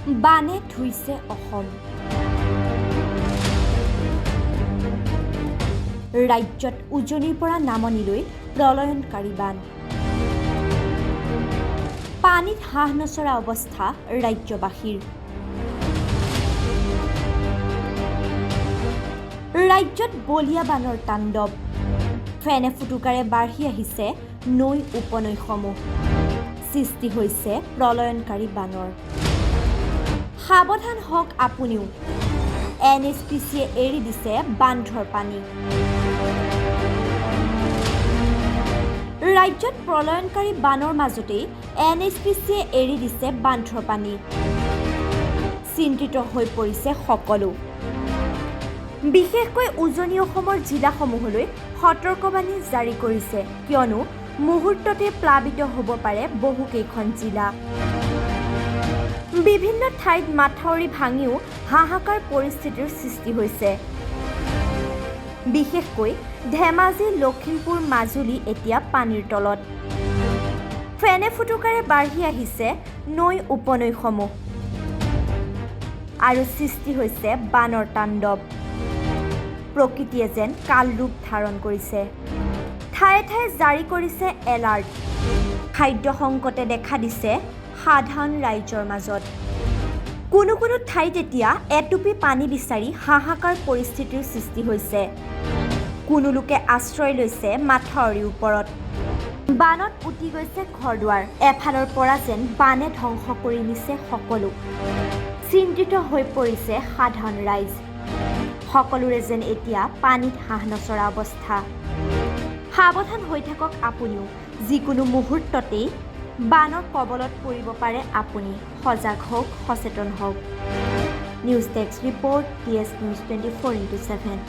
বানে ধুইছে অসম। ৰাজ্যত উজনিৰ পৰা নামনিলৈ প্ৰলয়নকাৰী বান। পানীত হাঁহ নচৰা অৱস্থা ৰাজ্যবাসীৰ। ৰাজ্যত বলীয়া বানৰ তাণ্ডৱ। ফেনে ফুটুকাৰে বাঢ়ি আহিছে নৈ উপনৈসমূহ। সৃষ্টি হৈছে প্ৰলয়নকাৰী বানৰ। সাৱধান হওক আপুনিও, NHPCয়ে এৰি দিছে বান্ধৰ পানী। ৰাজ্যত প্ৰলয়নকাৰী বানৰ মাজতেই NHPCয়ে এৰি দিছে বান্ধৰ পানী। চিন্তিত হৈ পৰিছে সকলো। বিশেষকৈ উজনি অসমৰ জিলাসমূহলৈ সতৰ্কবাণী জাৰি কৰিছে, কিয়নো মুহূৰ্ততে প্লাবিত হ'ব পাৰে বহুকেইখন জিলা। বিভিন্ন ঠাইত মাথাউৰি ভাঙিও হাহাকাৰ পৰিস্থিতিৰ সৃষ্টি হৈছে। বিশেষকৈ ধেমাজি, লখিমপুৰ, মাজুলী এতিয়া পানীৰ তলত। ফেনে ফুটুকাৰে বাঢ়ি আহিছে নৈ উপনৈসমূহ আৰু সৃষ্টি হৈছে বানৰ তাণ্ডৱ। প্ৰকৃতিয়ে যেন কাল ৰূপ ধাৰণ কৰিছে। ঠায়ে ঠায়ে জাৰি কৰিছে এলাৰ্ট। খাদ্য সংকটে দেখা দিছে সাধাৰণ ৰাইজৰ মাজত। কোনো কোনো ঠাইত এতিয়া এটুপি পানী বিচাৰি হাহাকাৰ পৰিস্থিতিৰ সৃষ্টি হৈছে। কোনো লোকে আশ্ৰয় লৈছে মাথাউৰিৰ ওপৰত। বানত উটি গৈছে ঘৰ-দুৱাৰ। এফালৰ পৰা যেন বানে ধ্বংস কৰি নিছে সকলো। চিন্তিত হৈ পৰিছে সাধাৰণ ৰাইজ। সকলোৰে যেন এতিয়া পানীত হাঁহ নচৰা অৱস্থা। সাৱধান হৈ থাকক আপুনিও, যিকোনো মুহূৰ্ততেই বানৰ কবলত পৰিব পাৰে আপুনি। সজাগ হওক, সচেতন হওক। News desk report, TS News 24/7।